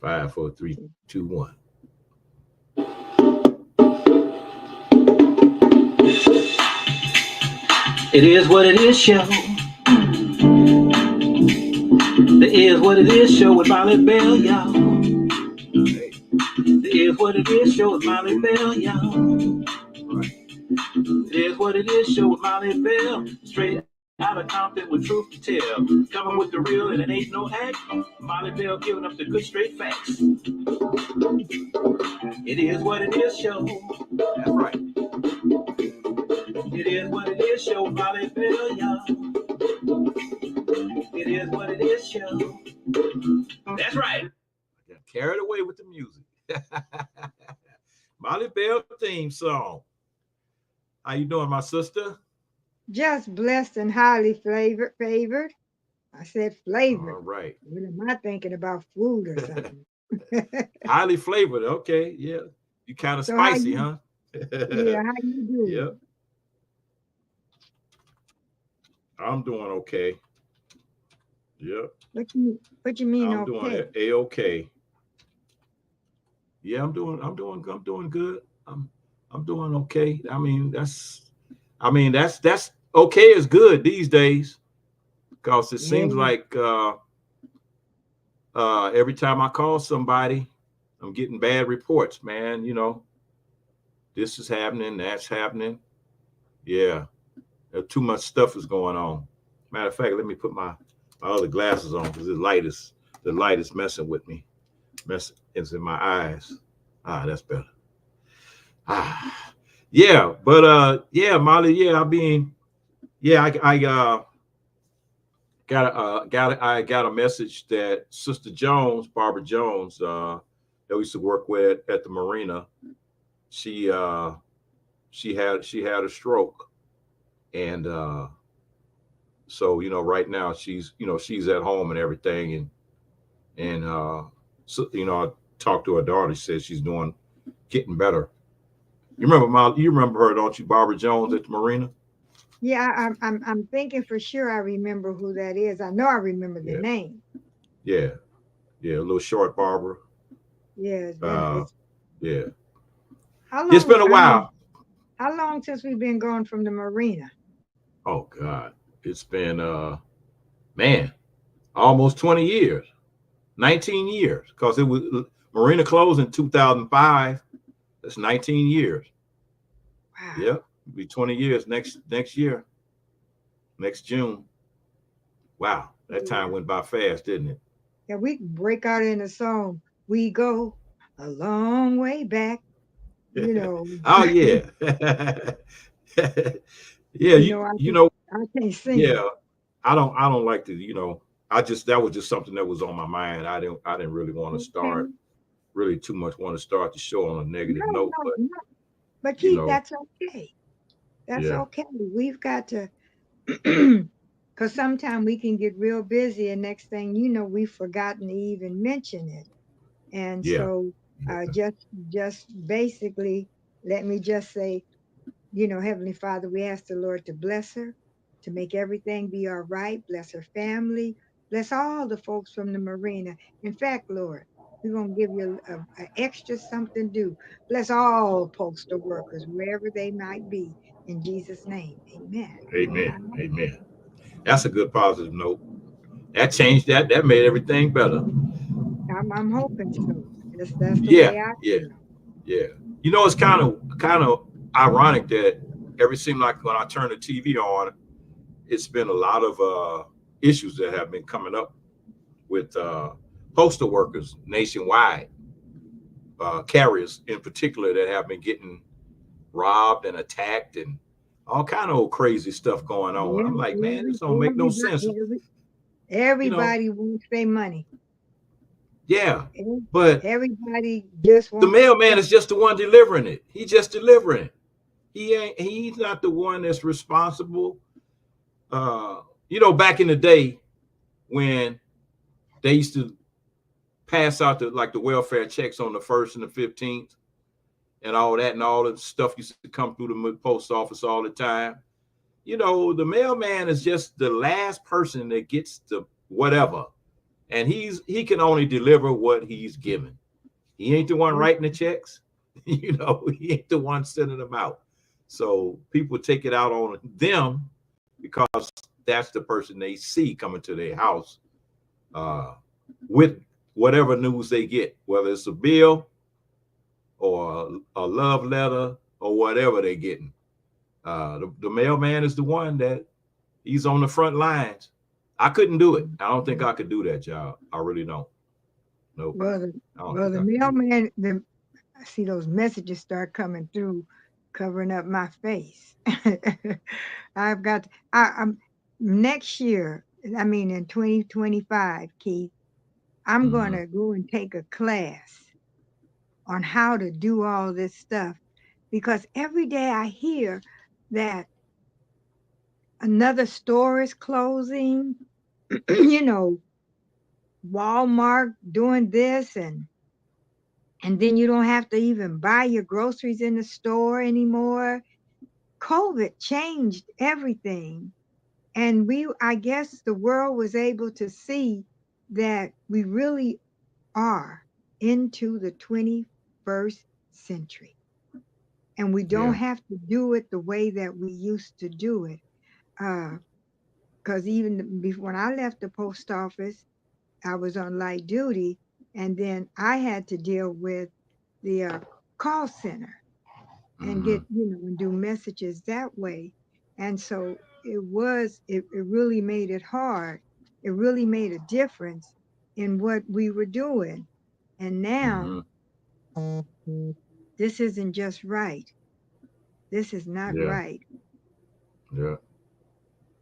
5, 4, 3, 2, 1. It is what it is, show. The is what it is, show with Molly Bell, y'all. It is what it is, show with Molly Bell, y'all. It is what it is, show with Molly Bell. Straight out of Compton with truth to tell. Coming with the real and it ain't no act. Molly Bell giving up the good straight facts. It is what it is, show. That's right. It is what it is, show with Molly Bell, y'all. It is what it is, show. That's right. I got carried away with the music. Molly Bell theme song. How you doing, my sister? Just blessed and highly favored. I said flavored. All right. What am I thinking about food or something? Highly flavored. Okay. Yeah. You kind of So how spicy, you? huh? Yeah, how you doing? Yep. I'm doing okay. Yep. What you mean I'm doing okay? a-okay. Yeah, I'm doing good. I'm doing okay. That's okay is good these days because it Yeah, seems like every time I call somebody, I'm getting bad reports, man. This is happening, that's happening. Yeah, too much stuff is going on. Matter of fact, let me put my other glasses on because the light is messing with me. It's in my eyes. Ah, that's better. Ah, yeah, but yeah, Molly, yeah, yeah, I got a message that Sister Jones, Barbara Jones, that we used to work with at the marina, she uh, she had a stroke, and so right now she's at home and everything, and so I talked to her daughter. She says she's getting better. You remember her, don't you, Barbara Jones at the marina? yeah. I'm thinking for sure. I remember who that is. I know I remember the Yeah, name. yeah, yeah. A little short Barbara. Yeah, Uh, yeah. how It's long? been a I mean, while. how long since we've been gone from the marina? Oh God, it's been man, almost 20 years, 19 years, because it was Marina closed in 2005. That's 19 years. Wow. Yep, it'll be 20 years next year, next June. Wow, that time Yeah, went by fast, didn't it? yeah. We can break out in a song. We go a long way back. You know, Oh yeah, yeah. you know. I can't sing it. Yeah. I don't like to. I just that was just something that was on my mind. I didn't really want to Okay. start really too much want to start the show on a No, negative note, no, but no. But you Keith, know, that's okay. That's yeah, okay. We've got to, because sometimes we can get real busy, and next thing you know, we've forgotten to even mention it. And yeah, so, just basically, let me just say, Heavenly Father, we ask the Lord to bless her, to make everything be all right. Bless her family. Bless all the folks from the marina. In fact, Lord, we're going to give you a extra something to do. Bless all postal workers, wherever they might be. In Jesus' name, amen. amen, amen. That's a good positive note. That changed that made everything better. I'm hoping so. That's the Yeah, way I yeah, feel. yeah. It's kind of ironic that every seem like when I turn the TV on, it's been a lot of issues that have been coming up with postal workers nationwide, carriers in particular that have been getting robbed and attacked and all kind of crazy stuff going on. Yeah, I'm like, man, this don't make no sense. You know, everybody wants their money. yeah. Every- But Everybody just the wants mailman some. is just the one delivering it. He's just delivering it. He's not the one that's responsible. Uh, back in the day when they used to pass out the welfare checks on the 1st and the 15th and all that and all the stuff used to come through the post office all the time. The mailman is just the last person that gets the whatever. and he can only deliver what he's given. He ain't the one writing the checks. You know, he ain't the one sending them out. So people take it out on them because that's the person they see coming to their house with whatever news they get, whether it's a bill or a love letter or whatever they're getting. The mailman is the one that he's on the front lines. I couldn't do it. I don't think I could do that job. I really don't. Nope. Well, I don't think the I could do it. mailman, I see those messages start coming through, covering up my face. I've got, I'm next year, I mean, in 2025, Keith, I'm going Mhm. to go and take a class on how to do all this stuff because every day I hear that another store is closing, you know, Walmart doing this and then you don't have to even buy your groceries in the store anymore. COVID changed everything. And I guess the world was able to see that we really are into the 21st century. And we don't Yeah. have to do it the way that we used to do it. Because even before, when I left the post office, I was on light duty, and then I had to deal with the call center and Mhm. get, and do messages that way. And so it really made it hard. It really made a difference in what we were doing. And now Mhm. this isn't just right. This is not Yeah. right. Yeah.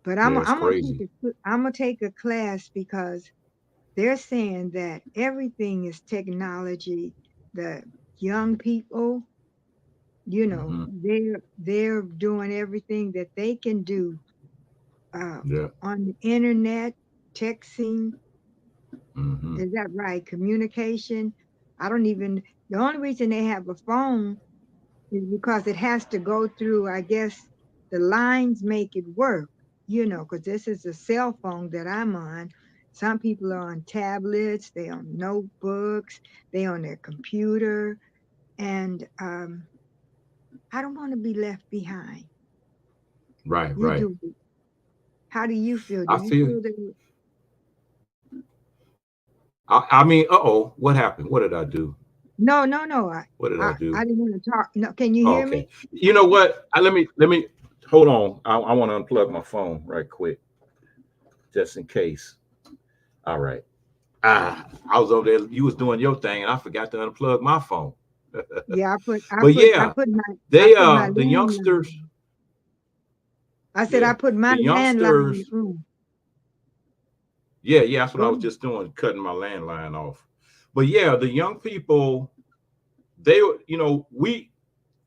But Yeah. It's crazy. I'm gonna take a class because they're saying that everything is technology. The young people, Mhm. they're doing everything that they can do uh, Yeah. on the internet, texting. Mhm. Is that right? Communication. I don't even. The only reason they have a phone is because it has to go through. I guess the lines make it work. Because this is a cell phone that I'm on. Some people are on tablets. They on notebooks. They on their computer, and I don't want to be left behind. Right. You Right. do. How do you feel? Do I you feel. feel that? I mean, what happened? What did I do? No, no, no. What did I I do? didn't want to talk. No, can you Oh, hear okay. me? You know what? Let me hold on. I want to unplug my phone right quick, just in case. All right. I was over there. You was doing your thing, and I forgot to unplug my phone. Yeah, But yeah, I they put my the youngsters, landline. I said I yeah, put my the landline youngsters, on. yeah, that's what I Go was ahead. just doing, cutting my landline off. But yeah, the young people, they were,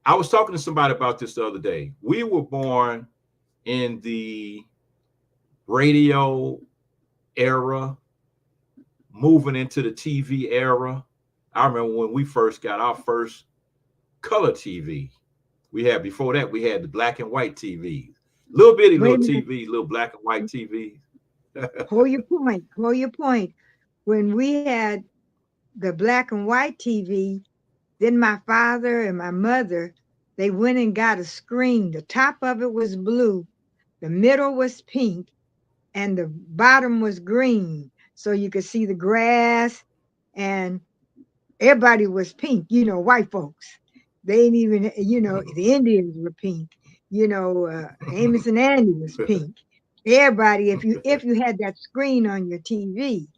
I was talking to somebody about this the other day. We were born in the radio era, moving into the TV era. I remember when we first got our first color TV. We had before that we had the black and white TVs, little bitty Wait little a minute. TVs, little black and white TVs. Hold your point. Hold your point. When we had the black and white TV, then my father and my mother, they went and got a screen. The top of it was blue, the middle was pink, and the bottom was green. So you could see the grass, and everybody was pink, white folks. They ain't even, the Indians were pink. Amos and Andy was pink. Everybody, if you had that screen on your TV,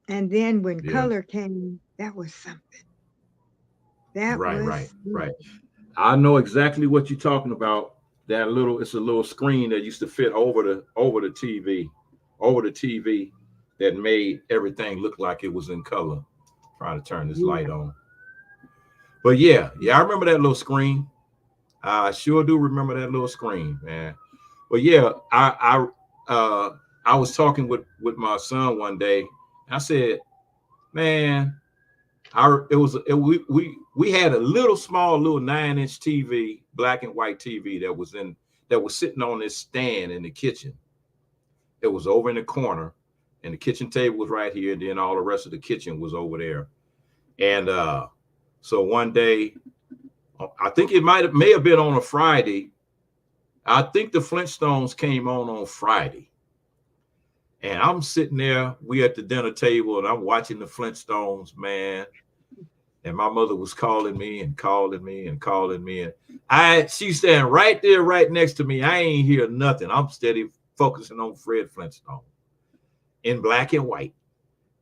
and then when Yeah, color came, that was something. That right, was right, right. something. I know exactly what you're talking about. It's a little screen that used to fit over the TV that made everything look like it was in color. Trying to turn this light Yeah. on. But yeah, I remember that little screen. I sure do remember that little screen, man. But yeah, I was talking with my son one day. I said, man, we had a little small little 9-inch TV, black and white TV that was sitting on this stand in the kitchen. It was over in the corner, and the kitchen table was right here. And then all the rest of the kitchen was over there. And so one day, I think it may have been on a Friday. I think the Flintstones came on Friday. And I'm sitting there, we at the dinner table, and I'm watching the Flintstones, man. And my mother was calling me and calling me and calling me. And she's standing right there, right next to me. I ain't hear nothing. I'm steady focusing on Fred Flintstone in black and white.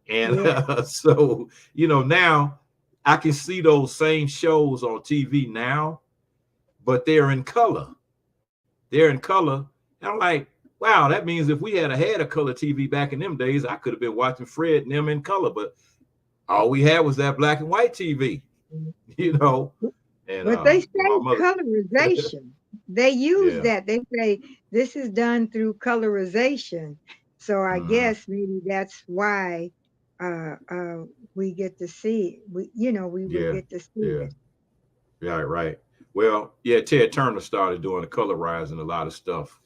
And so, you know, now I can see those same shows on TV now, but they're in color. They're in color. And I'm like, wow, that means if we had a color TV back in them days, I could have been watching Fred and them in color. But all we had was that black and white TV, you know. And but they say colorization. They use that. They say this is done through colorization. So I guess maybe that's why we get to see. We would get to see it. Yeah, right. Well, yeah, Ted Turner started doing the colorizing a lot of stuff,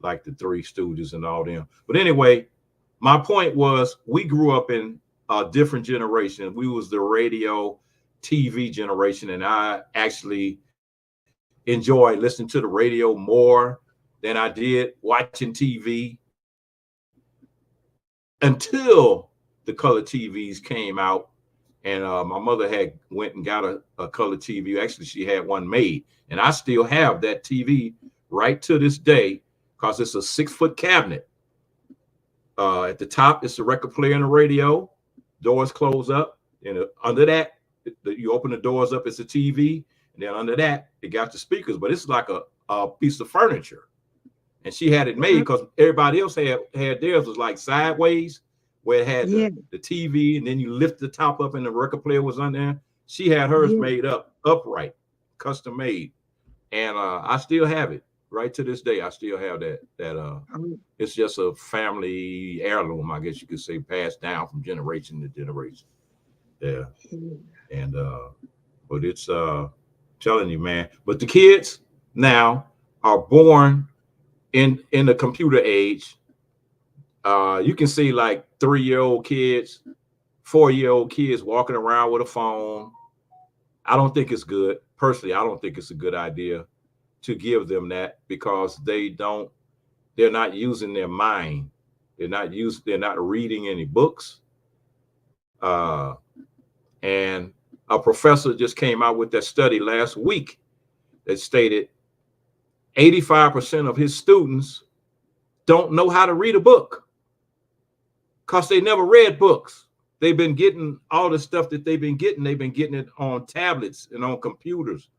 like the Three Stooges and all them. But anyway, my point was we grew up in a different generation. We was the radio TV generation, and I actually enjoy listening to the radio more than I did watching TV until the color TVs came out. And my mother had went and got a color TV. Actually, she had one made, and I still have that TV right to this day because it's a 6-foot cabinet. At the top, it's the record player and the radio. Doors close up, and under that, you open the doors up, it's a TV, and then under that, it got the speakers. But it's like a piece of furniture. And she had it made because everybody else had theirs was like sideways, where it had the TV, and then you lift the top up, and the record player was on there. She had hers made upright, custom made, and I still have it right to this day. I still have that. It's just a family heirloom, I guess you could say, passed down from generation to generation. Yeah, and but it's telling you, man. But the kids now are born in the computer age. You can see like 3-year-old kids, 4-year-old kids walking around with a phone. I don't think it's good. Personally, I don't think it's a good idea to give them that because they're not using their mind. They're not reading any books. And a professor just came out with that study last week that stated 85% of his students don't know how to read a book because they never read books. They've been getting all the stuff that they've been getting it on tablets and on computers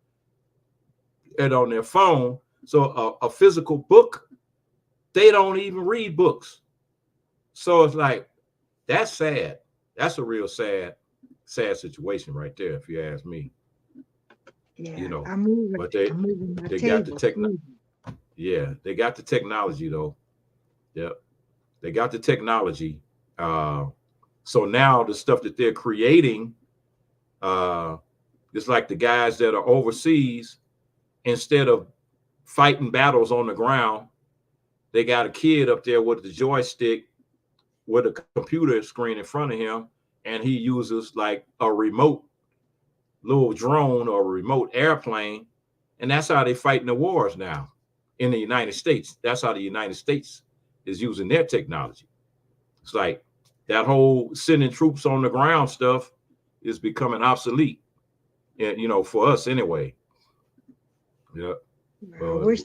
and on their phone. So a physical book, they don't even read books. So it's like, that's sad. That's a real sad situation right there, if you ask me. Yeah, you know, but they got the technology. Yeah, they got the technology though. Yep, they got the technology. So now the stuff that they're creating, it's like the guys that are overseas, instead of fighting battles on the ground, they got a kid up there with the joystick with a computer screen in front of him, and he uses like a remote little drone or a remote airplane, and that's how they fighting the wars now in the United States. That's how the United States is using their technology. It's like that whole sending troops on the ground stuff is becoming obsolete, you know, for us anyway. Yeah. I wish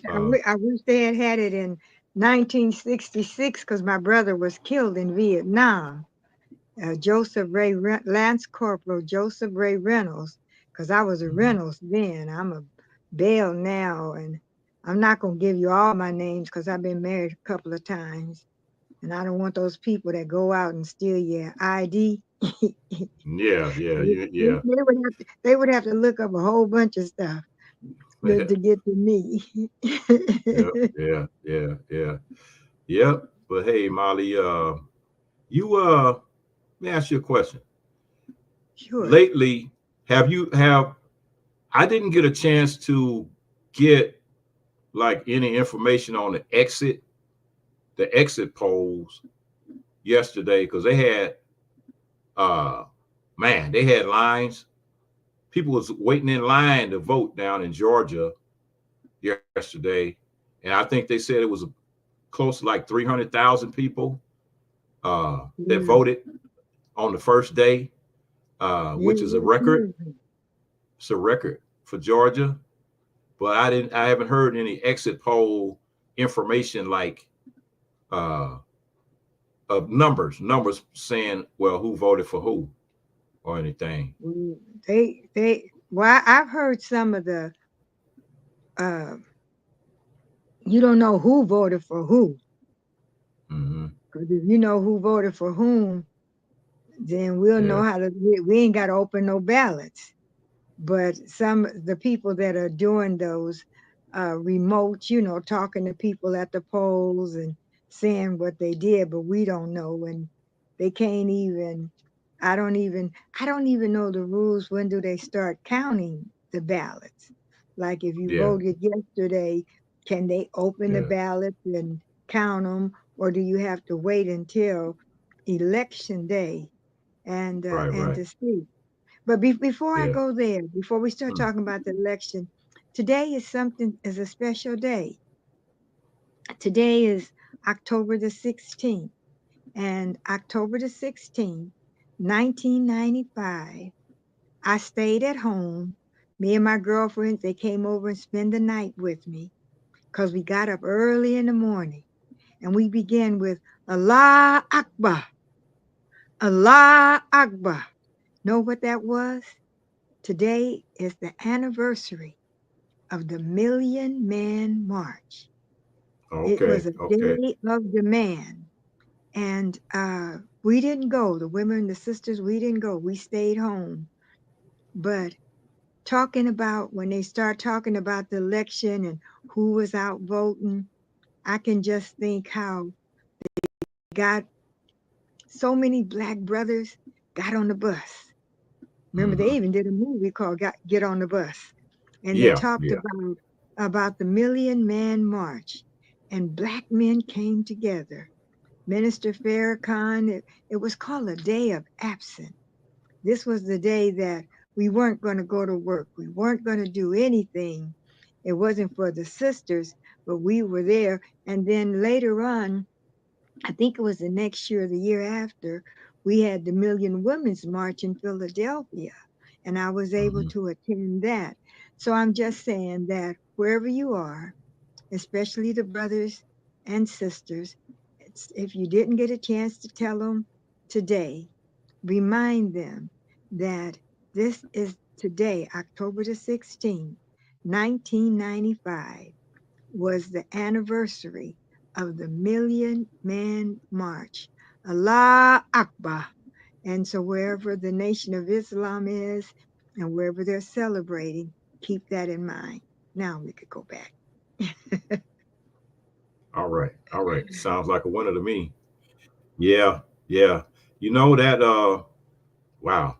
they had it in 1966 because my brother was killed in Vietnam. Lance Corporal Joseph Ray Reynolds, because I was a Reynolds then. I'm a Bell now, and I'm not going to give you all my names because I've been married a couple of times, and I don't want those people that go out and steal your ID. Yeah. They would have to look up a whole bunch of stuff to get to me. Yeah. But hey, Molly, let me ask you a question. Sure. Lately, I didn't get a chance to get like any information on the exit polls yesterday because they had man, they had lines. People was waiting in line to vote down in Georgia yesterday, and I think they said it was close to like 300,000 people that Yeah, voted on the first day, yeah, which is a it's record. amazing. It's a record for Georgia. But I haven't heard any exit poll information like uh, of numbers saying, well, who voted for who or anything. Mm, well, I've heard some of the, uh, you don't know who voted for who. Mm-hmm. Because if you know who voted for whom, then we'll know Yeah, how to, we ain't got to open no ballots. But some the people that are doing those remote, talking to people at the polls and saying what they did, but we don't know, and they can't even. I don't even know the rules. When do they start counting the ballots? Like if you yeah, voted yesterday, can they open the yeah. ballots and count them, or do you have to wait until election day Right, and right. to see? But before I Yeah. go there, before we start Mm. talking about the election, today is a special day. Today is October the 16th, and October the 16th, 1995, I stayed at home. Me and my girlfriends, they came over and spent the night with me because we got up early in the morning and we began with Allah Akbar, Allah Akbar. Know what that was? Today is the anniversary of the Million Man March. It Okay, was a okay. day of demand. And we didn't go. The women, the sisters, we didn't go. We stayed home. But talking about when they start talking about the election and who was out voting, I can just think how got so many black brothers got on the bus. Remember, they Mm-hmm. even did a movie called Get on the Bus. And they Yeah, talked yeah. about the Million Man March. And black men came together. Minister Farrakhan, it was called a day of absence. This was the day that we weren't going to go to work. We weren't going to do anything. It wasn't for the sisters, but we were there. And then later on, I think it was the next year or the year after, we had the Million Women's March in Philadelphia, and I was able Mm-hmm. to attend that. So I'm just saying that wherever you are, especially the brothers and sisters, if you didn't get a chance to tell them today, remind them that this is today, October the 16th, 1995 was the anniversary of the Million Man March. Allah Akbar. And so wherever the Nation of Islam is and wherever they're celebrating, keep that in mind. Now we could go back. All right, all right. Sounds like a winner to me. Yeah, yeah. You know that wow,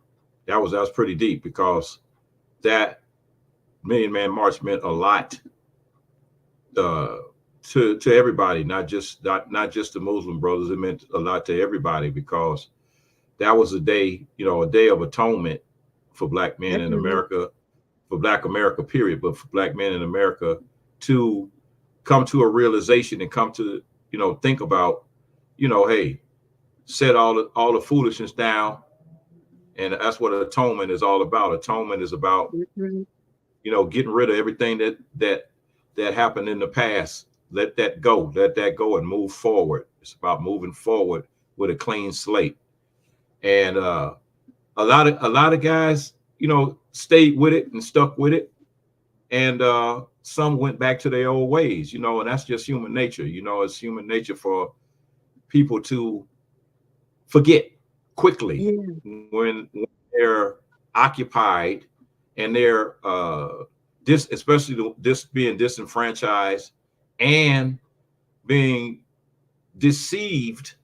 that was pretty deep because that Million Man March meant a lot uh to everybody, not just the Muslim brothers. It meant a lot to everybody because that was a day, a day of atonement for black men That's in right. America, for black America, period, but for black men in America to come to a realization and come to, think about, hey, set all the foolishness down. And that's what atonement is all about. Atonement is about, That's right. getting rid of everything that happened in the past. Let that go. Let that go and move forward. It's about moving forward with a clean slate. And a lot of guys, stayed with it and stuck with it. And some went back to their old ways, and that's just human nature. It's human nature for people to forget quickly Yeah. when they're occupied and they're especially this being disenfranchised and being deceived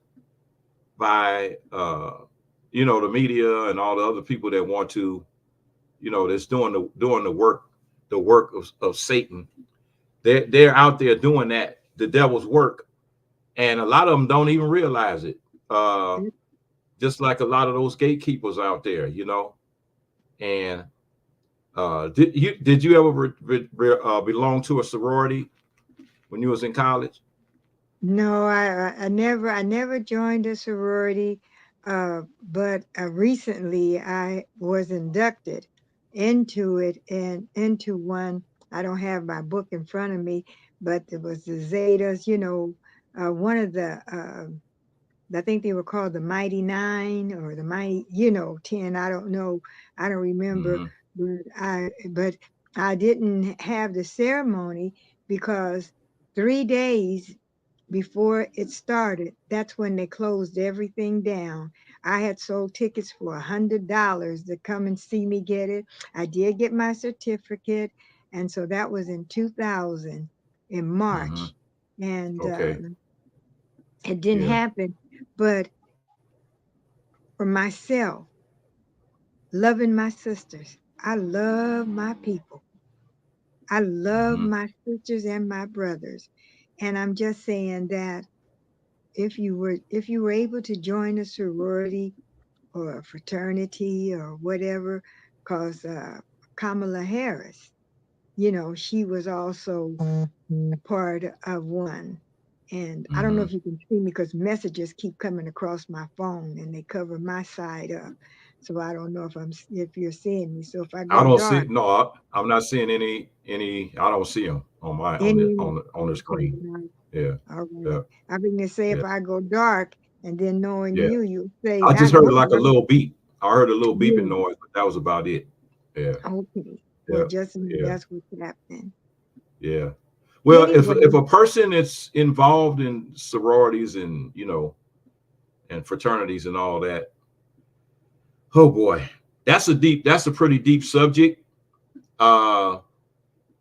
by the media and all the other people that want to, that's doing the work of Satan. They're out there doing that, the devil's work, and a lot of them don't even realize it. uh, just like a lot of those gatekeepers out there, And did you ever belong to a sorority when you was in college? No, I never joined a sorority, but recently I was inducted into it and into one. I don't have my book in front of me, but it was the Zetas, one of the I think they were called the Mighty Nine or the Mighty, 10. I don't know. I don't remember. Mm-hmm. But I didn't have the ceremony because 3 days before it started, that's when they closed everything down. I had sold tickets for $100 to come and see me get it. I did get my certificate. And so that was in 2000 in Mm-hmm. March. And Okay. it didn't Yeah. happen. But for myself, loving my sisters, I love my people. I love Mm-hmm. my sisters and my brothers. And I'm just saying that if you were able to join a sorority or a fraternity or whatever, because Kamala Harris, she was also part of one. And I don't know Mm-hmm. if you can see me because messages keep coming across my phone and they cover my side up. So I don't know if you're seeing me. So if I I go don't see. dark, No, I'm not seeing any. I don't see them on my any on the okay, screen. right, Yeah. all right. Yeah. I was gonna say Yeah. if I go dark and then knowing Yeah. you say I I just heard go like a dark. little beep. I heard a little beeping Yeah, noise, but that was about it. Yeah. okay. Well, Yeah. just Yeah. that's what's happening. Yeah. Well, if Anyway, a person that's involved in sororities and and fraternities and all that, oh boy, that's a pretty deep subject. Uh,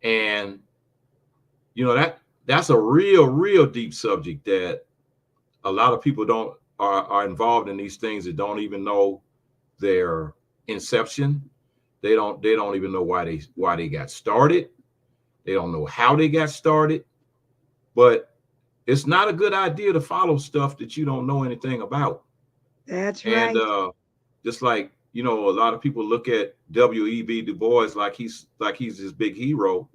and that's a real deep subject that a lot of people don't are involved in these things that don't even know their inception. They don't even know why they got started. They don't know how they got started. But it's not a good idea to follow stuff that you don't know anything about. that's And right. just like a lot of people look at W.E.B. Du Bois like he's this big hero,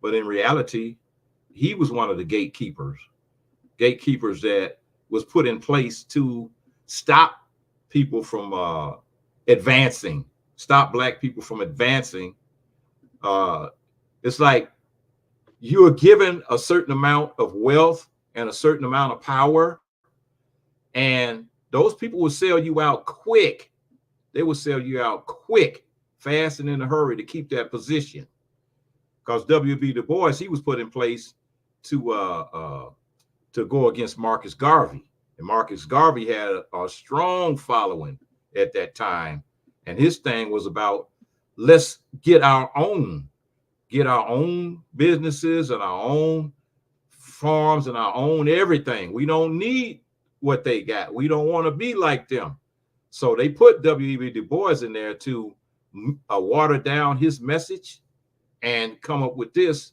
but in reality, he was one of the gatekeepers that was put in place to stop people from advancing, stop black people from advancing. Uh, it's like you are given a certain amount of wealth and a certain amount of power, and those people will sell you out quick. They will sell you out quick, fast, and in a hurry to keep that position. Because W.B. Du Bois, he was put in place to to go against Marcus Garvey, and Marcus Garvey had a strong following at that time, and his thing was about let's get our own businesses and our own farms and our own everything. We don't need what they got. We don't want to be like them. So they put W.E.B. Du Bois in there to water down his message and come up with this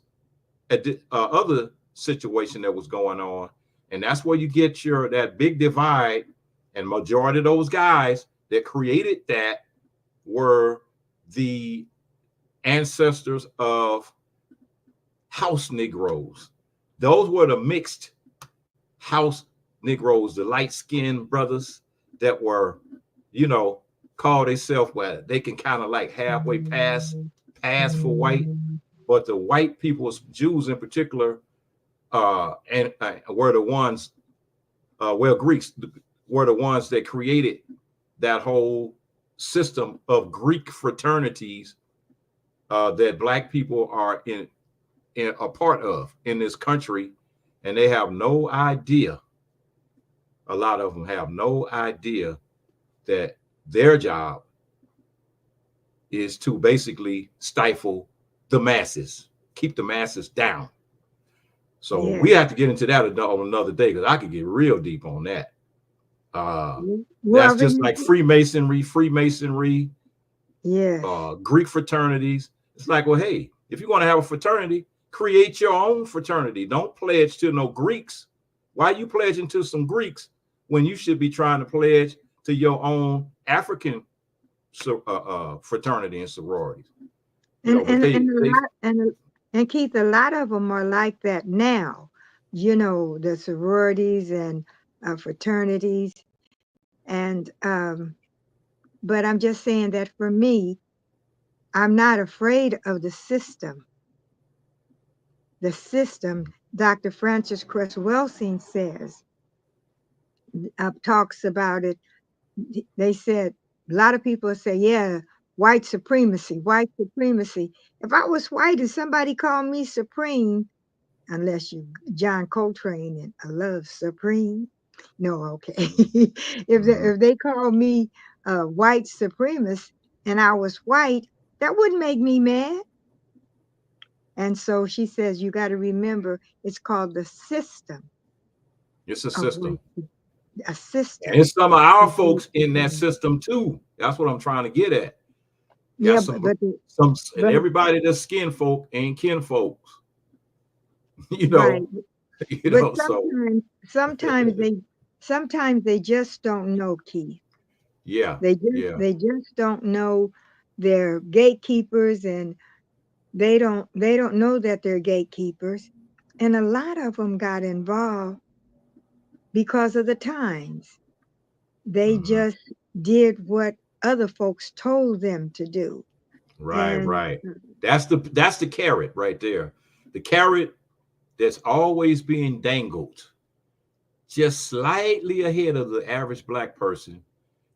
other situation that was going on. And that's where you get that big divide. And majority of those guys that created that were the ancestors of house Negroes. Those were the mixed house Negroes, the light-skinned brothers that were, you know, call themselves well, they can kind of like halfway pass for white, but the white people, Jews in particular, and were the ones, Greeks were the ones that created that whole system of Greek fraternities that black people are in a part of in this country, and they have no idea. A lot of them have no idea that their job is to basically stifle the masses, keep the masses down. So we Yes. have to get into that on another day because I could get real deep on that. Uh, that's Well, just like Freemasonry, yes. Greek fraternities. It's like, well, hey, if you're going to have a fraternity, create your own fraternity. Don't pledge to no Greeks. Why are you pledging to some Greeks when you should be trying to pledge to your own African fraternity and sororities. You And know, but and and a they lot and Keith, a lot of them are like that now. The sororities and fraternities, and but I'm just saying that for me, I'm not afraid of the system. The system, Dr. Francis Cress Welsing says, talks about it. They said a lot of people say, yeah, white supremacy, white supremacy. If I was white and somebody called me supreme, unless you John Coltrane and I love Supreme. No, okay. Mhm. If they call me white supremacist and I was white, that wouldn't make me mad. And so she says you got to remember it's called the system It's a of system. a And system. it's some of our folks in that system too. That's what I'm trying to get at. Got Yeah, some, and but everybody that's skin folk ain't kin folks. you right. know, But so sometimes they just don't know, Keith. yeah, They just yeah. they just don't know they're gatekeepers, and they don't know that they're gatekeepers. And a lot of them got involved because of the times. They Hmm. just did what other folks told them to do. Right, And right. That's the carrot right there. The carrot that's always being dangled just slightly ahead of the average black person,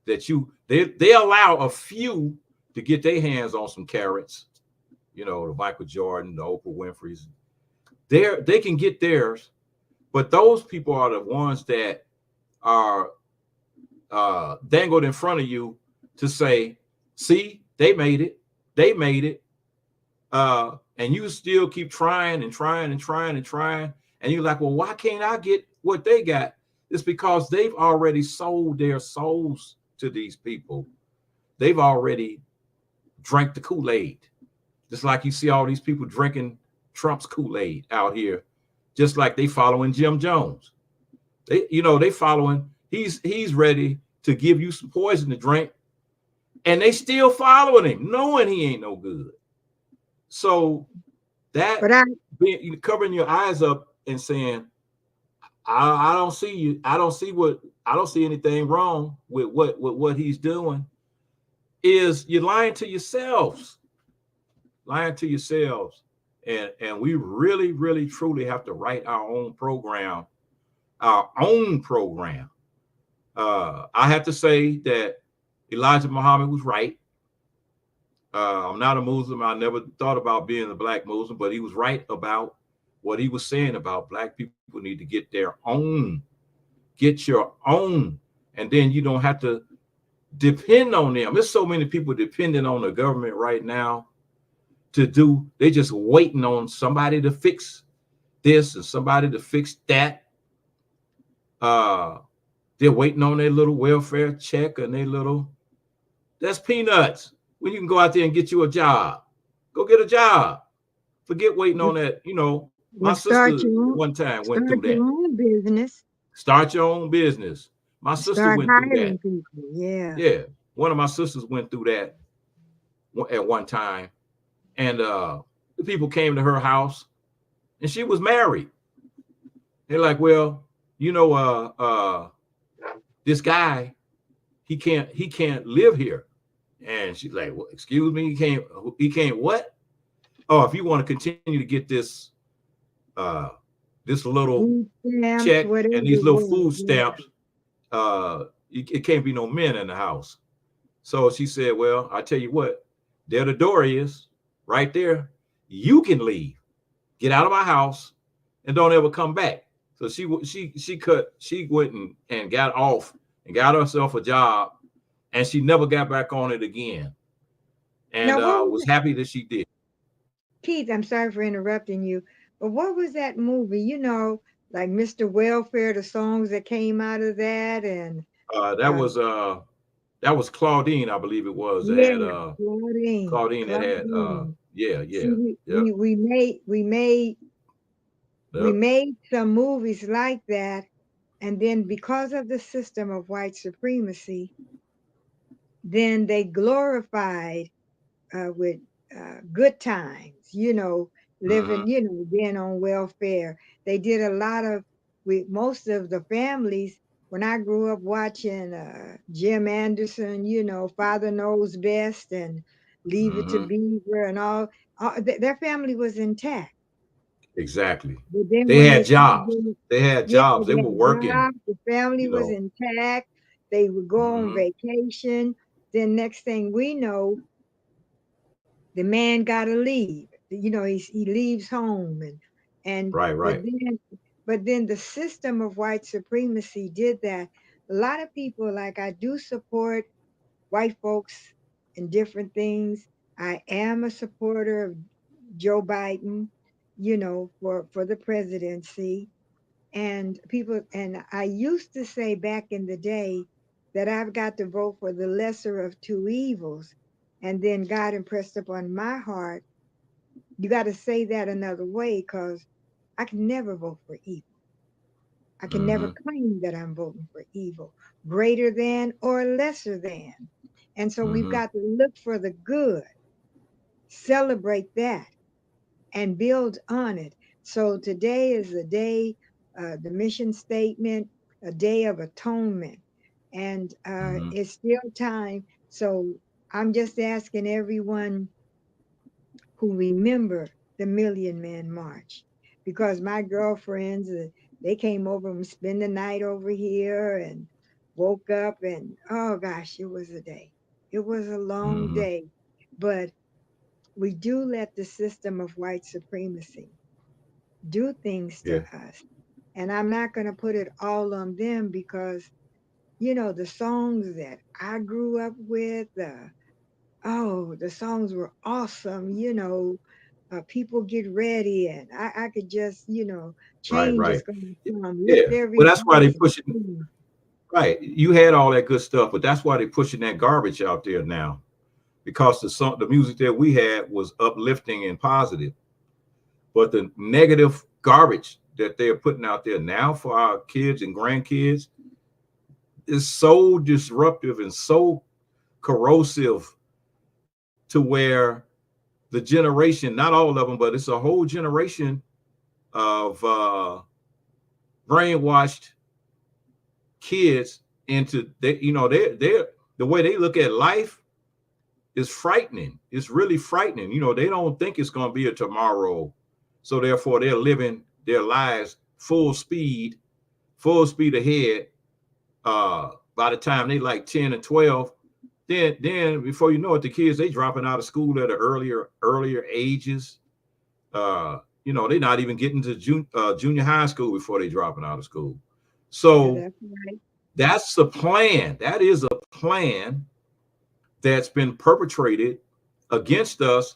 that they allow a few to get their hands on some carrots, the Michael Jordan, the Oprah Winfrey's. They can get theirs, but those people are the ones that are dangled in front of you to say, see, they made it. They made it. And you still keep trying and trying and trying and trying. And you're like, well, why can't I get what they got? It's because they've already sold their souls to these people. They've already drank the Kool-Aid. Just like you see all these people drinking Trump's Kool-Aid out here, just like they following Jim Jones. They following, he's ready to give you some poison to drink, and they still following him, knowing he ain't no good. So but that being covering your eyes up and saying, I don't see you, I don't see anything wrong with what he's doing, is you're lying to yourselves. Lying to yourselves. And we really, really, truly have to write our own program, our own program. I have to say that Elijah Muhammad was right. I'm not a Muslim. I never thought about being a black Muslim, but he was right about what he was saying about black people need to get their own, get your own, and then you don't have to depend on them. There's so many people depending on the government right now to do. They're just waiting on somebody to fix this and somebody to fix that. Uh, they're waiting on their little welfare check and their little. That's peanuts. When you can go out there and get you a job, go get a job. Forget waiting on that. My well, sister one time went through start that. your own business. Start your own business. My sister Start went through that. hiring people. Yeah. Yeah, one of my sisters went through that at one time, and the people came to her house, and she was married. They're like, well, you know, this guy, he can't live here. And she's like, well, excuse me, he can't what? Oh, if you want to continue to get uh this little Food stamps, check whatever and these it little was. food Yeah. stamps, it can't be no men in the house. So she said, well, I tell you what, there the door is right there. You can leave, get out of my house, and don't ever come back. So she went and got off and got herself a job, and she never got back on it again, and Now, what was was it? happy that she did. Keith, I'm sorry for interrupting you, but what was that movie? Like Mr. Welfare, the songs that came out of that, and Uh, that uh, was uh, that was Claudine, I believe it was. That yeah, had Claudine, Claudine that had Claudine. yeah, See, yeah, we yeah, we we made yeah. some movies like that, And then because of the system of white supremacy, then they glorified with good times, living, being on welfare. They did a lot of, with most of the families, when I grew up watching Jim Anderson, Father Knows Best and Leave It to Beaver and all their family was intact. Exactly. But then They when had they started jobs. doing, They had yeah, jobs. They they were had working, jobs, the family you was know. intact, they would go on vacation. Then next thing we know, the man got to leave. He leaves home and Right, but right. then the system of white supremacy did that. A lot of people, like, I do support white folks in different things. I am a supporter of Joe Biden, for the presidency. And I used to say back in the day that I've got to vote for the lesser of two evils. And then God impressed upon my heart, you got to say that another way, because I can never vote for evil. I can never claim that I'm voting for evil, greater than or lesser than. And so we've got to look for the good, celebrate that, and build on it. So today is the day, the mission statement, a day of atonement. And it's still time. So I'm just asking everyone who remember the Million Man March, because my girlfriends, they came over and spent the night over here and woke up, and oh gosh, it was a day. It was a long day. But we do let the system of white supremacy do things to Yeah. us. And I'm not going to put it all on them, because, the songs that I grew up with, the songs were awesome. People get ready, and I could just, Right, change is right. going to come. Yeah. Lift every Well, that's why they voice and pushing. sing. Right. You had all that good stuff, but that's why they're pushing that garbage out there now. Because the music that we had was uplifting and positive. But the negative garbage that they're putting out there now for our kids and grandkids is so disruptive and so corrosive, to where the generation, not all of them, but it's a whole generation of brainwashed kids into they, they're the way they look at life is frightening. It's really frightening. They don't think it's going to be a tomorrow. So therefore they're living their lives full speed ahead. By the time they like 10 and 12, then before you know it, the kids, they dropping out of school at an earlier ages. They're not even getting to junior high school before they dropping out of school. Yeah, So that's right. that's the plan. That is a plan that's been perpetrated against us,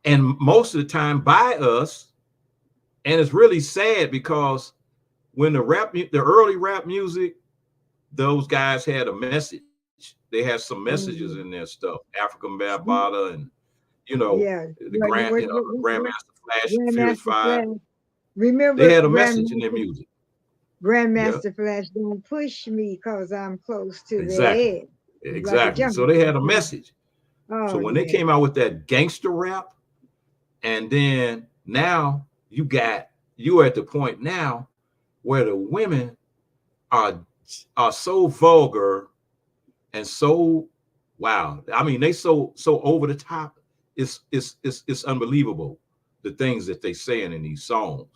and most of the time by us. And it's really sad, because when the early rap music, those guys had a message. They had some messages in their Mm. stuff. African Bambaataa, and Yeah. the Grandmaster Flash and Furious Grandmaster Five. Flash. They Remember had a message in their music. Yeah, Grandmaster Flash, don't push me because I'm close to the exactly, edge. It's like a exactly. So jungle. they had a message. So Oh, when they yeah. came out with that gangster rap, and then now you're at the point now where the women are so vulgar and so, wow. I mean, they so over the top. It's unbelievable, the things that they saying in these songs.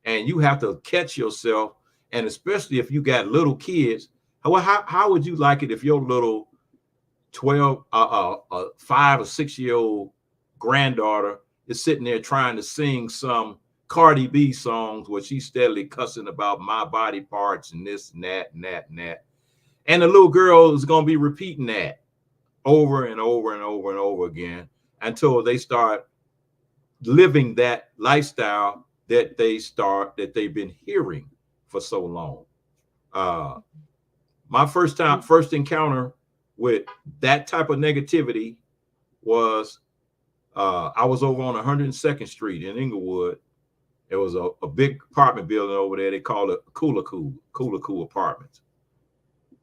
And you have to catch yourself, and especially if you got little kids. How would you like it if your little 5 or 6 year old granddaughter is sitting there trying to sing some Cardi B songs where she's steadily cussing about my body parts and this and that and that and that, and the little girl is going to be repeating that over and over and over and over again until they start living that lifestyle that they've been hearing for so long. Uh, my first encounter with that type of negativity was I was over on 102nd Street in Inglewood, It was a big apartment building over there. They called it Cooler Apartments.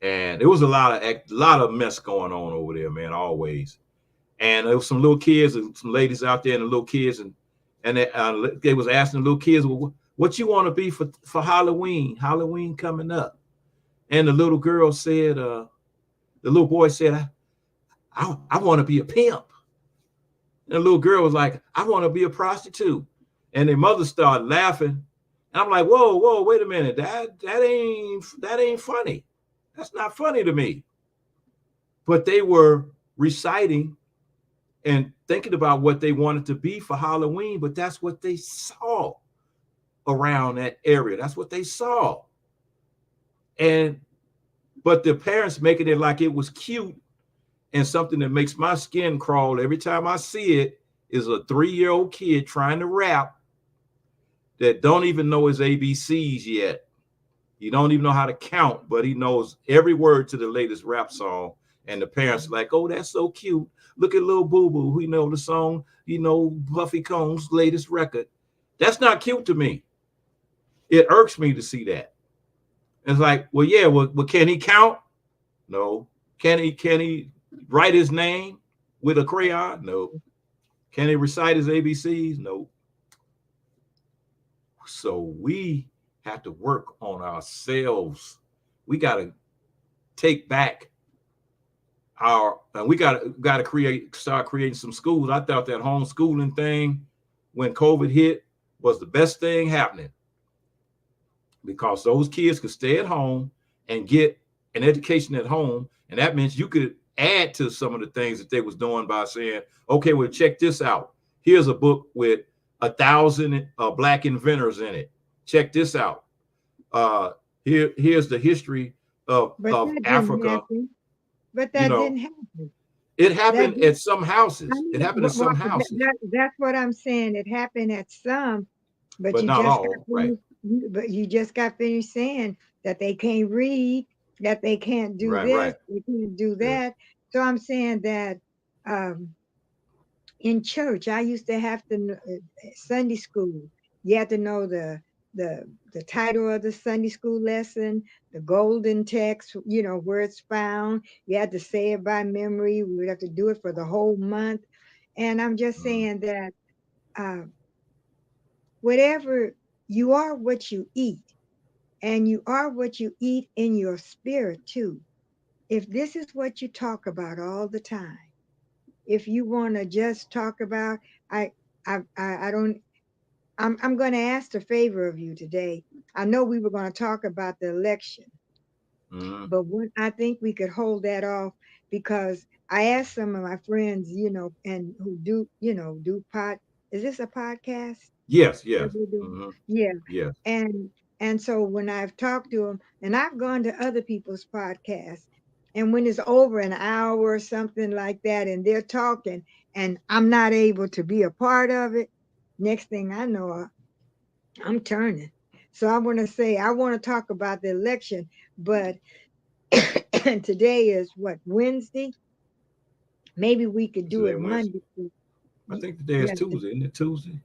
And there was a lot of mess going on over there, man, always. And there was some little kids and some ladies out there, and the little kids, and they was asking the little kids, well, what you want to be for Halloween? Halloween coming up. And the little girl said, the little boy said, I want to be a pimp. And the little girl was like, I want to be a prostitute. And their mother started laughing. And I'm like, whoa, wait a minute. That ain't funny. That's not funny to me. But they were reciting and thinking about what they wanted to be for Halloween, but that's what they saw around that area. That's what they saw. But the parents making it like it was cute, and something that makes my skin crawl every time I see it is a 3-year-old kid trying to rap that don't even know his ABCs yet. He don't even know how to count, but he knows every word to the latest rap song. And the parents like, oh, that's so cute. Look at little Boo Boo. He know the song. He know Buffy Combs' latest record. That's not cute to me. It irks me to see that. It's like, well, yeah, well, can he count? No. Can he write his name with a crayon? No. Can he recite his ABCs? No. So we have to work on ourselves. We got to take back and we got to start creating some schools. I thought that homeschooling thing when COVID hit was the best thing happening, because those kids could stay at home and get an education at home. And that means you could add to some of the things that they was doing by saying, okay, well, check this out. Here's a book with 1,000 Black inventors in it. Check this out. Here's the history of Africa. But that didn't happen. It happened at some houses. It happened at some houses. That's what I'm saying. It happened at some, but not all, right? But you just got finished saying that they can't read, that they can't do this, right. They can't do that. So I'm saying that in church, I used to have to Sunday school. You had to know the title of the Sunday school lesson, the golden text, where it's found. You had to say it by memory. We would have to do it for the whole month. And I'm just saying that whatever you are, what you eat, and you are what you eat in your spirit too. If this is what you talk about all the time, if you want to just talk about, I don't. I'm going to ask a favor of you today. I know we were going to talk about the election, but I think we could hold that off, because I asked some of my friends, and who do, is this a podcast? Yes. Yeah. Yes. And so when I've talked to them, and I've gone to other people's podcasts, and when it's over an hour or something like that, and they're talking, and I'm not able to be a part of it, next thing I know, I'm turning. So I want to say, I want to talk about the election, but today is what, Wednesday? Maybe we could do it Monday. I think today is Tuesday, isn't it Tuesday?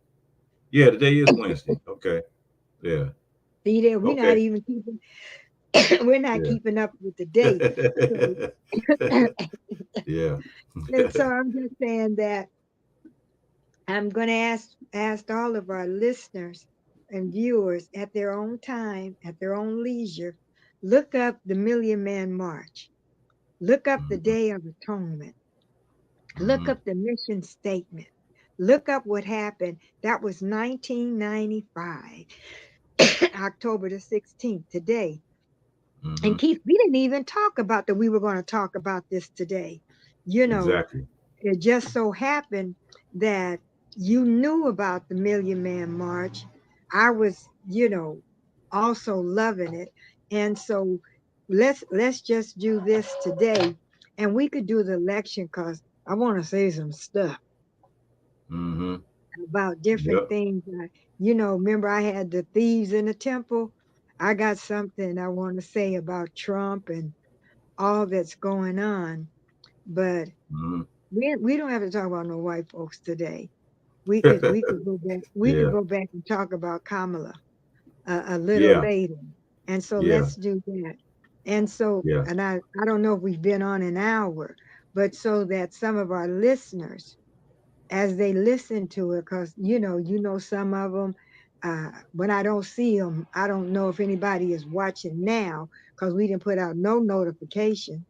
Yeah, today is Wednesday. Okay. Yeah. See there, we're not even keeping we're not keeping up with the date. Yeah. And so I'm just saying that I'm going to ask all of our listeners and viewers at their own time, at their own leisure, look up the Million Man March. Look up the Day of Atonement. Look up the mission statement. Look up what happened. That was 1995, October the 16th, today. And Keith, we didn't even talk about that we were going to talk about this today. Exactly. It just so happened that you knew about the Million Man March. I was, also loving it. And so let's just do this today. And we could do the election, because I want to say some stuff about different things. Remember I had the thieves in the temple. I got something I want to say about Trump and all that's going on. But we don't have to talk about no white folks today. we could go back. We could Yeah. go back and talk about Kamala a little Yeah. later. And so Yeah. let's do that. And so, Yeah. and I don't know if we've been on an hour, but so that some of our listeners, as they listen to it, because some of them, when I don't see them, I don't know if anybody is watching now because we didn't put out no notification.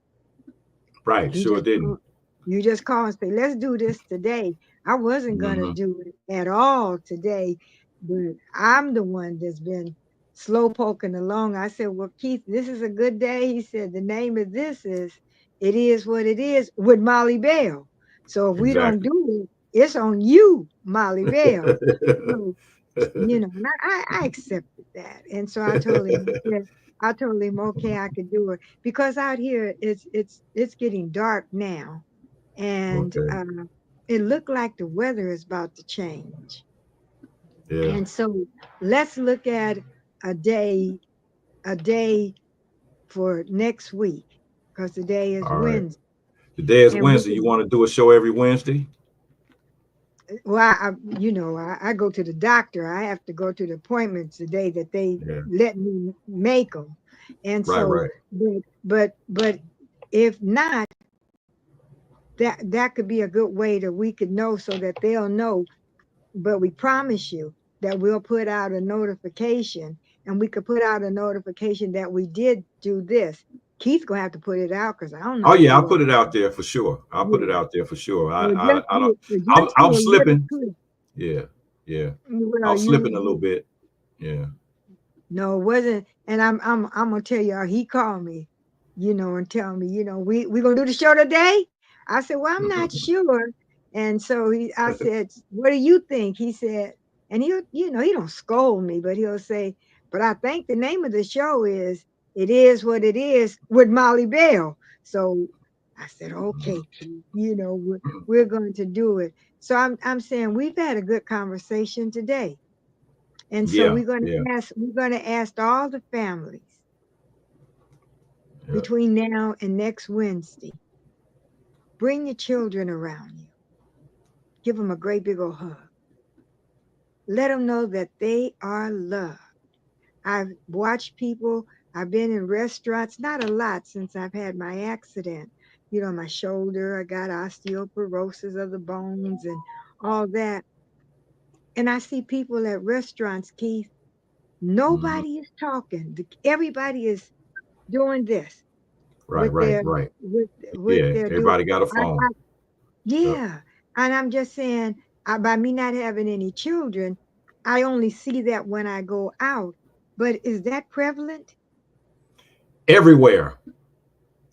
Right. You Sure just didn't. call, you just call and say, let's do this today. I wasn't gonna Hmm. do it at all today, but I'm the one that's been slow poking along. I said, well, Keith, this is a good day. He said, the name of this is It Is What It Is with Molly Bell. So if we don't Exactly. do it, it's on you, Molly Bell. So, and I accepted that. And so I told him, okay, I could do it because out here it's getting dark now, and Okay. it looked like the weather is about to change. Yeah. And so let's look at a day, a day for next week, because today is All right. Wednesday, Today is and we Wednesday. You can. want to do a show every Wednesday? Well, I go to the doctor. I have to go to the appointments the day that they Yeah. let me make them, and Right. so, Right. but if not, that could be a good way that we could know so that they'll know. But we promise you that we'll put out a notification, and we could put out a notification that we did do this. Keith's gonna have to put it out because I don't Oh know if yeah, he I'll put wants. it out there for sure. I'll put it Yeah, out there for sure. or I don't. just I'm do a little slipping. clip. Yeah. Yeah. Well, I'm slipping a little bit. Yeah. no, it wasn't. And I'm gonna tell y'all, he called me, and tell me, we gonna do the show today. I said, well, I'm not sure. And so I said, what do you think? He said, and he don't scold me, but he'll say, but I think the name of the show is It Is What It Is with Molly Bell. So I said, okay, Keith, we're going to do it. So I'm saying we've had a good conversation today. And so Yeah. Yeah. we're gonna ask all the families Yeah. between now and next Wednesday, bring your children around you. Give them a great big old hug. Let them know that they are loved. I've watched people, I've been in restaurants, not a lot since I've had my accident. My shoulder, I got osteoporosis of the bones and all that. And I see people at restaurants, Keith, Hmm. nobody is talking. Everybody is doing this Right. with Right. their Right. with Yeah. their do Everybody got a I, phone. I, Yep. yeah. And I'm just saying, by me not having any children, I only see that when I go out. But is that prevalent? Everywhere.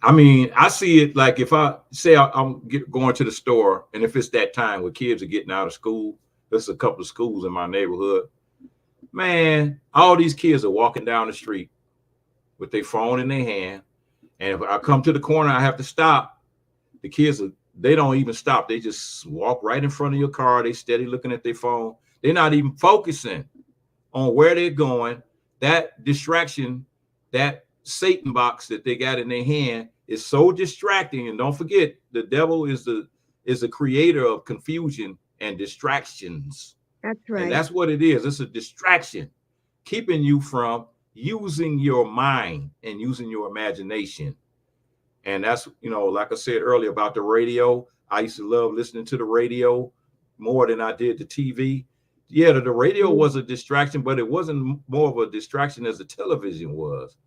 I mean, I see it like if I say I'm going to the store, and if it's that time where kids are getting out of school, there's a couple of schools in my neighborhood. Man, all these kids are walking down the street with their phone in their hand. And if I come to the corner, I have to stop. The kids they don't even stop. They just walk right in front of your car. They steady looking at their phone. They're not even focusing on where they're going. That distraction, that Satan box that they got in their hand is so distracting. And don't forget, the devil is the creator of confusion and distractions. That's And right. that's what it is. It's a distraction, keeping you from using your mind and using your imagination. And that's, like I said earlier about the radio, I used to love listening to the radio more than I did the TV. Yeah, the radio Yeah, was a distraction, but it wasn't more of a distraction as the television was,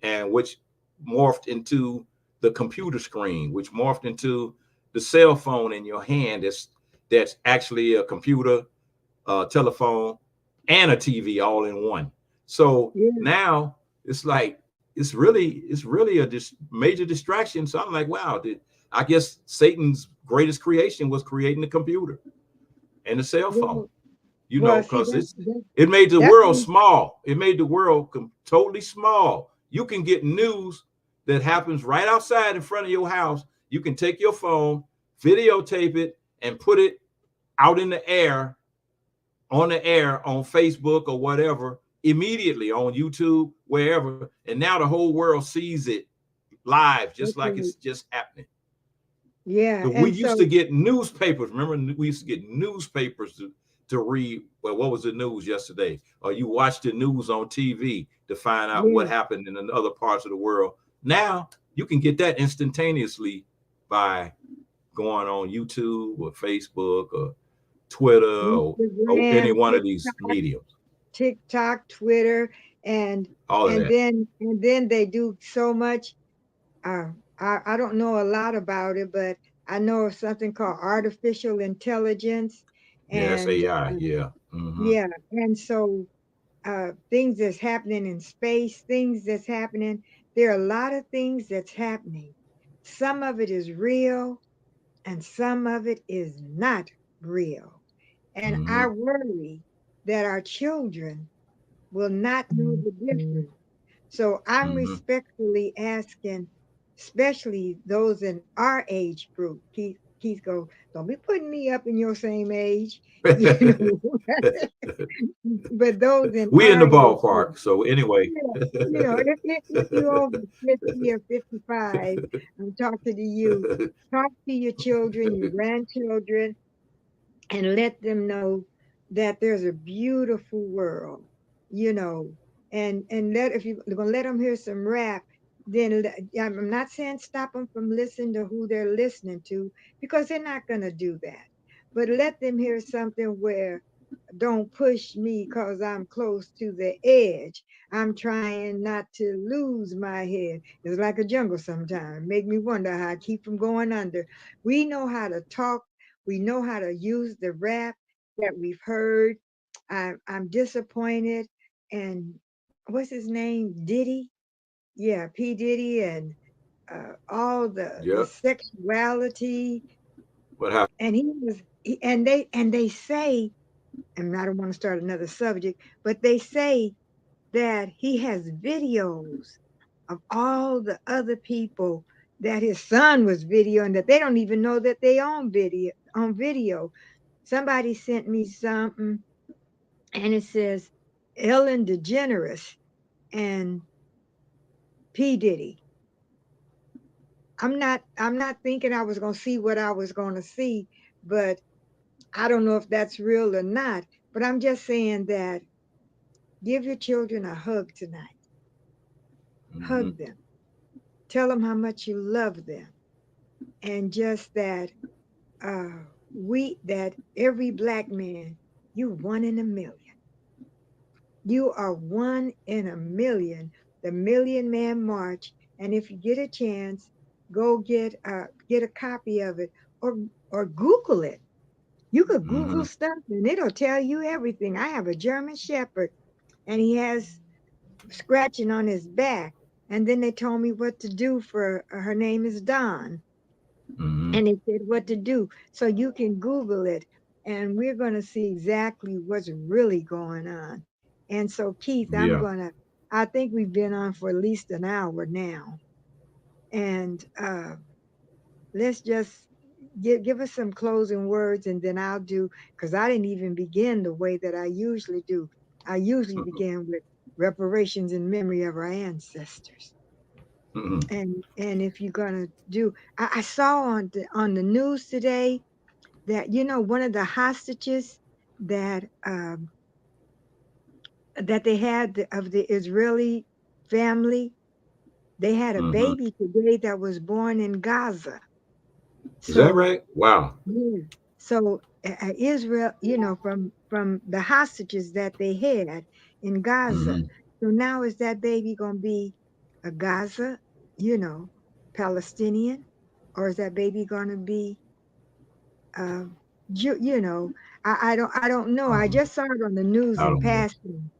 and which morphed into the computer screen, which morphed into the cell phone in your hand. That's actually a computer, telephone, and a TV all in one. So yeah, now it's like it's really a major distraction. So I'm like, wow, I guess Satan's greatest creation was creating the computer and the cell phone. yeah. Well, see, Because it made the that's world when, small. It made the world totally small. You can get news that happens right outside in front of your house. You can take your phone, videotape it, and put it out in the air, on the air, on Facebook or whatever, immediately on YouTube, wherever. And now the whole world sees it live, just that's like right. it's just happening. Yeah. So we And used so, to get newspapers. Remember, we used to get newspapers to read. Well, what was the news yesterday? Or you watch the news on TV to find out yeah. what happened in other parts of the world. Now you can get that instantaneously by going on YouTube or Facebook or Twitter or any Instagram, one of these mediums. Twitter, and All of that. and then they do so much. Uh, I don't know a lot about it, but I know of something called artificial intelligence, Yeah, that's and AI. Yeah. Mm-hmm. yeah, and so things that's happening in space, things that's happening. There are a lot of things that's happening. Some of it is real, and some of it is not real. And I Mm-hmm. worry that our children will not know the difference. So I'm Mm-hmm. respectfully asking, especially those in our age group, Keith go, don't be putting me up in your same age, you know, but those in We in our the age group, ballpark. So anyway. yeah, if you're over 50 or 55, I'm talking to you, talk to your children, your grandchildren, and let them know that there's a beautiful world, you know, and let if you're gonna let them hear some rap, then I'm not saying stop them from listening to who they're listening to because they're not gonna do that, but let them hear something where don't push me because I'm close to the edge. I'm trying not to lose my head. It's like a jungle sometimes. Make me wonder how I keep from going under. We know how to talk. We know how to use the rap that we've heard. I'm disappointed. And what's his name? Diddy? Yeah, P. Diddy and all the Yep. sexuality. What happened? And and they say, and I don't want to start another subject, but they say that he has videos of all the other people that his son was videoing that they don't even know that they on video. Somebody sent me something and it says Ellen DeGeneres and P. Diddy. I'm not thinking I was gonna see what I was gonna see, but I don't know if that's real or not. But I'm just saying that give your children a hug tonight. Mm-hmm. Hug them. Tell them how much you love them. And just that that every black man, you one in a million. You are one in a million, the Million Man March. And if you get a chance, go get a copy of it or Google it. You could Mm-hmm. Google stuff and it'll tell you everything. I have a German Shepherd and he has scratching on his back. And then they told me what to do for her name is Dawn. Mm-hmm. And it said what to do. So you can Google it, and we're going to see exactly what's really going on. And so, Keith, Yeah. I think we've been on for at least an hour now. And let's just give us some closing words, and then I'll do, because I didn't even begin the way that I usually do. I usually begin with reparations in memory of our ancestors. Mm-hmm. And if you're gonna do, I saw on the news today that one of the hostages that that they had of the Israeli family, they had a Mm-hmm. baby today that was born in Gaza. Is that So right? Wow. yeah, so Israel, from the hostages that they had in Gaza. Mm-hmm. So now is that baby gonna be a Gaza, you know, Palestinian, or is that baby gonna be um, you know, I don't know. I Um, just saw it on the news I in don't know. passing,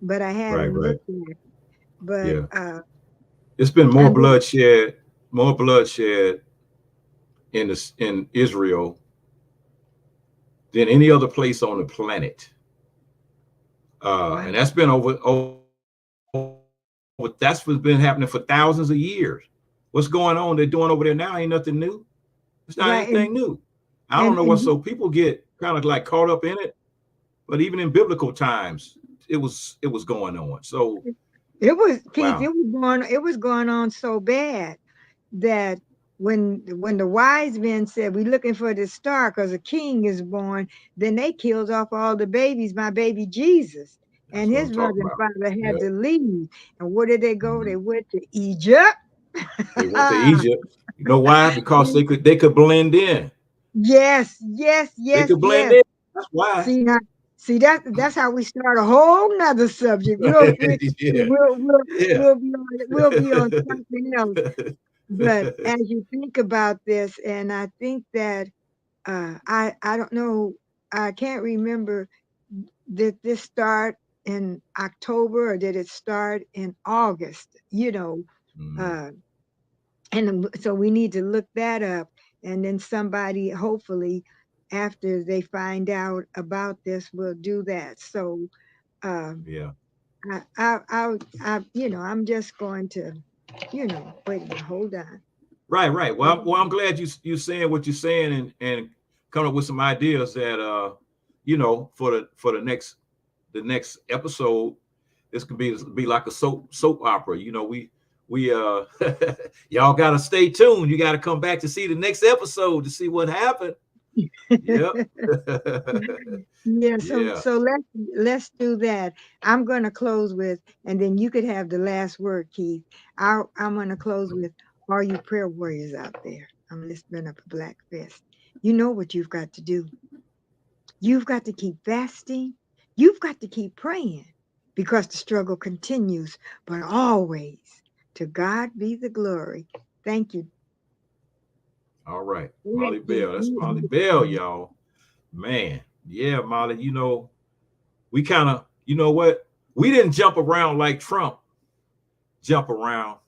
but I Right, hadn't right. looked at it. But Yeah. It's been more and then, bloodshed in Israel than any other place on the planet. wow, And that's been that's what's been happening for thousands of years. What's going on? They're doing over there now ain't nothing new. It's not right, anything new. I don't and know what. and So people get kind of like caught up in it, but even in biblical times, it was going on. So it was Keith. wow. It was going on so bad that when the wise men said, "We looking for the star because a king is born," then they killed off all the babies, my baby Jesus. That's And what I'm his mother talking and about. father Yeah. had to leave. And where did they go? They Mhm. went to Egypt. They went to Egypt. You know why? Because they could blend in. Yes, yes, They yes, could blend yes. in. That's why. See now, see that's how we start a whole nother subject. Yeah. Yeah. We'll be on something else. But as you think about this, and I think that I don't know, I can't remember, did this start in October or did it start in August? Mm, Uh, and so we need to look that up, and then somebody hopefully after they find out about this will do that. So um, yeah. I'm just going to, wait a minute, hold on. Right, right. Well, I'm glad you saying what you're saying and coming up with some ideas that for the next episode, this could be like a soap opera. We y'all gotta stay tuned. You gotta come back to see the next episode to see what happened. Yep. Yeah, so Yeah. so let's do that. I'm going to close with, and then you could have the last word, Keith. I'm going to close with, all you prayer warriors out there. I'm lifting up a black fist. You know what you've got to do. You've got to keep fasting. You've got to keep praying because the struggle continues, but always to God be the glory. Thank you. All right. Thank Molly you. Bell. That's Molly Bell, y'all. Man. Yeah, Molly, we kind of, you know what? We didn't jump around like Trump jump around,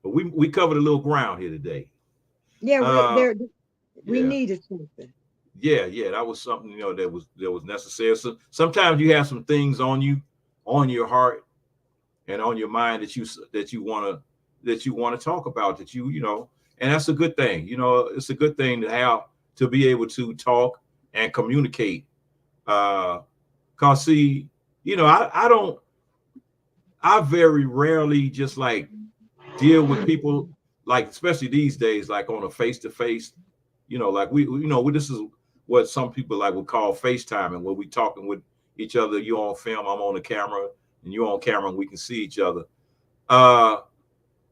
but we covered a little ground here today. Yeah, Uh, we yeah, needed something. yeah. That was something that was necessary. So sometimes you have some things on your heart and on your mind that you want to talk about and that's a good thing. It's a good thing to be able to talk and communicate. Cause see, I don't. I very rarely just like deal with people like, especially these days, like on a face to face. Like this is what some people like would call FaceTiming, where we talking with each other. You on film, I'm on the camera, and you on camera, and we can see each other. Uh,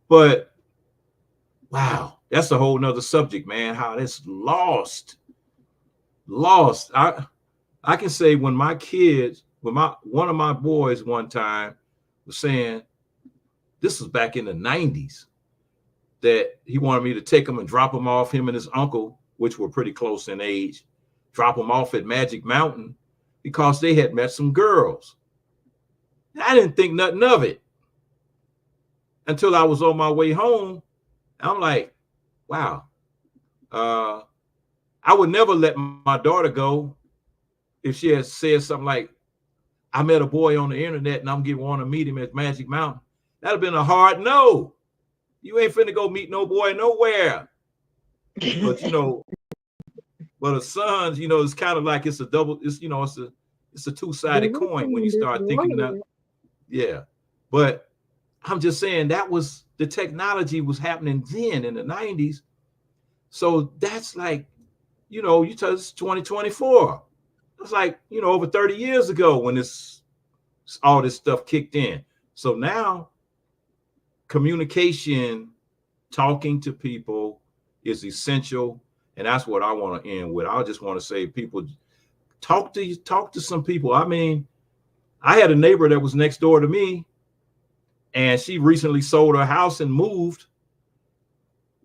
but wow, that's a whole nother subject, man. How that's lost. I can say when one of my boys one time was saying, this was back in the 90s, that he wanted me to take him and drop him off, him and his uncle, which were pretty close in age, drop him off at Magic Mountain because they had met some girls. And I didn't think nothing of it until I was on my way home. I'm like, wow, uh, I would never let my daughter go if she had said something like, I met a boy on the internet and I'm getting want to meet him at Magic Mountain. That'd have been a hard no. You ain't finna go meet no boy nowhere. But but a son's, it's kind of like it's a double, it's a two-sided coin when you start thinking that, yeah. But I'm just saying that was the technology was happening then in the 90s. So that's like, you touch 2024. It's like, over 30 years ago when all this stuff kicked in. So now communication, talking to people is essential. And that's what I want to end with. I just want to say, people, talk to some people. I mean, I had a neighbor that was next door to me, and she recently sold her house and moved.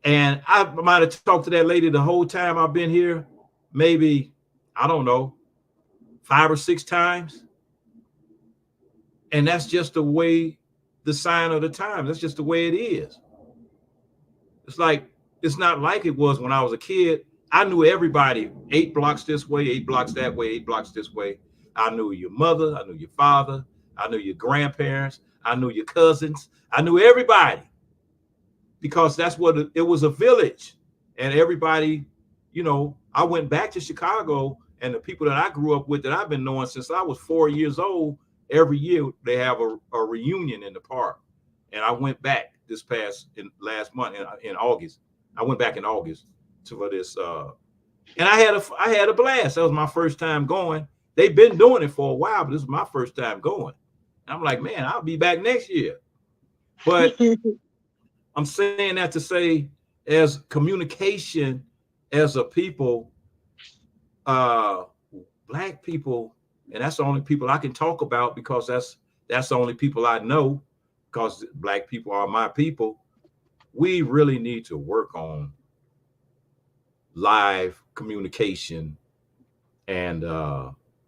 And I might have talked to that lady the whole time I've been here, maybe, I don't know, 5 or 6 times. And that's just the sign of the time. That's just the way it is. It's like, it's not like it was when I was a kid. I knew everybody 8 blocks this way, 8 blocks that way, 8 blocks this way. I knew your mother, I knew your father, I knew your grandparents, I knew your cousins, I knew everybody, because that's what it was, a village. And everybody, I went back to Chicago, and the people that I grew up with that I've been knowing since I was 4 years old, every year they have a reunion in the park. And I went back last month in August. I went back in August for this, and I had a blast. That was my first time going. They've been doing it for a while, but this is my first time going. And I'm like, man, I'll be back next year. But I'm saying that to say, as communication, as a people, Black people, and that's the only people I can talk about because that's the only people I know, because Black people are my people. We really need to work on live communication and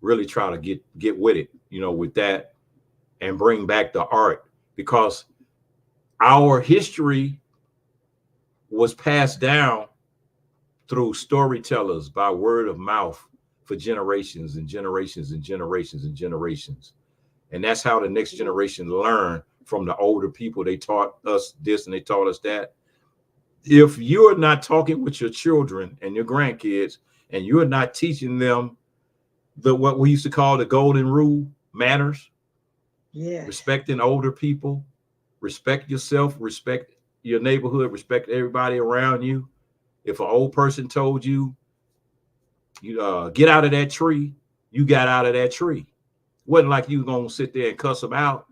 really try to get with it, with that, and bring back the art, because our history was passed down through storytellers by word of mouth for generations and generations and generations and generations. And that's how the next generation learned from the older people. They taught us this and they taught us that. If you're not talking with your children and your grandkids, and you're not teaching them what we used to call the golden rule, manners, Yes. respecting older people, respect yourself, respect your neighborhood, respect everybody around you. If an old person told you, get out of that tree, you got out of that tree. Wasn't like you gonna sit there and cuss them out.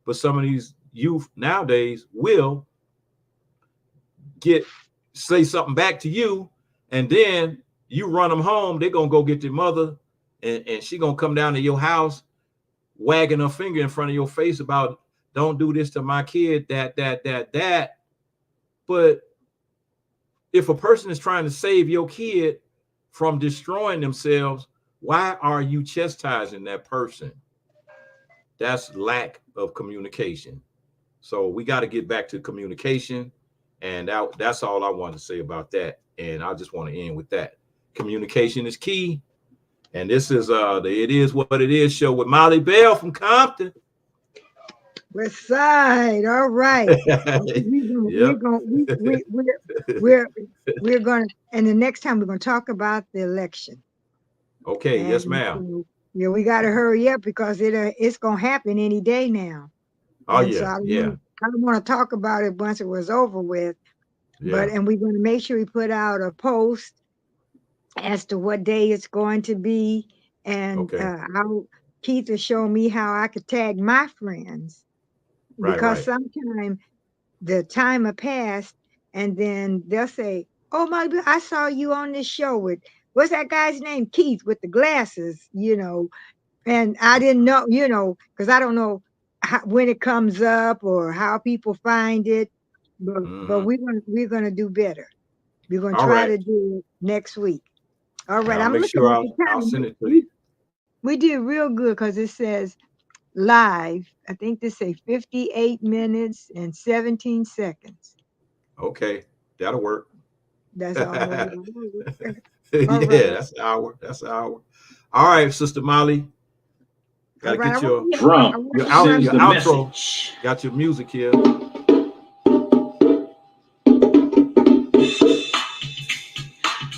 But some of these youth nowadays will say something back to you, and then you run them home. They're gonna go get their mother, and she gonna come down to your house wagging her finger in front of your face about, don't do this to my kid, that. But if a person is trying to save your kid from destroying themselves, why are you chastising that person? That's lack of communication. So we got to get back to communication. And that's all I want to say about that. And I just want to end with that. Communication is key. And this is the It Is What It Is show with Molly Bell from Compton. West Side. All right. We're going to, and the next time we're going to talk about the election. Okay. And yes, ma'am. So, yeah, we got to hurry up because it's going to happen any day now. Oh, and yeah. So I don't want to talk about it once it was over with. Yeah. And we're going to make sure we put out a post as to what day it's going to be. And Keith will show me how I could tag my friends. Because sometimes the time will pass and then they'll say, oh, I saw you on this show with, what's that guy's name? Keith with the glasses, and I didn't know, because I don't know when it comes up or how people find it, but we're gonna do better. We're gonna try to do it next week. All right, I'm looking at the time. I'll send it to you. We did real good because it says live. I think they say 58 minutes and 17 seconds. Okay, that'll work. That's almost. That's an hour. That's an hour. All right, Sister Molly. Gotta get your drum. Your outro. Got your music here.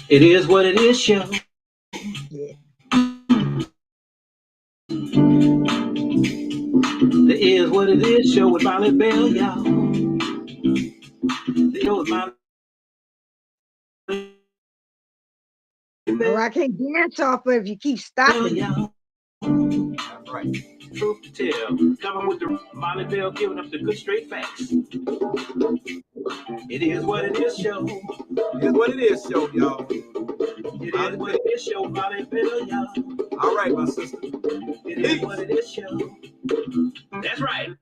It is what it is, show. Yeah. The Is What It Is show with Molly Bell, y'all. The show with Molly. Oh, I can't dance off of if you keep stopping. Y'all. That's right. Truth to tell. Coming with the Molly Bell, giving up the good straight facts. It is what it is, show. It is what it is, show, y'all. It is what it is, show, Molly Bell, y'all. All right, my sister. It is what it is, show. That's right.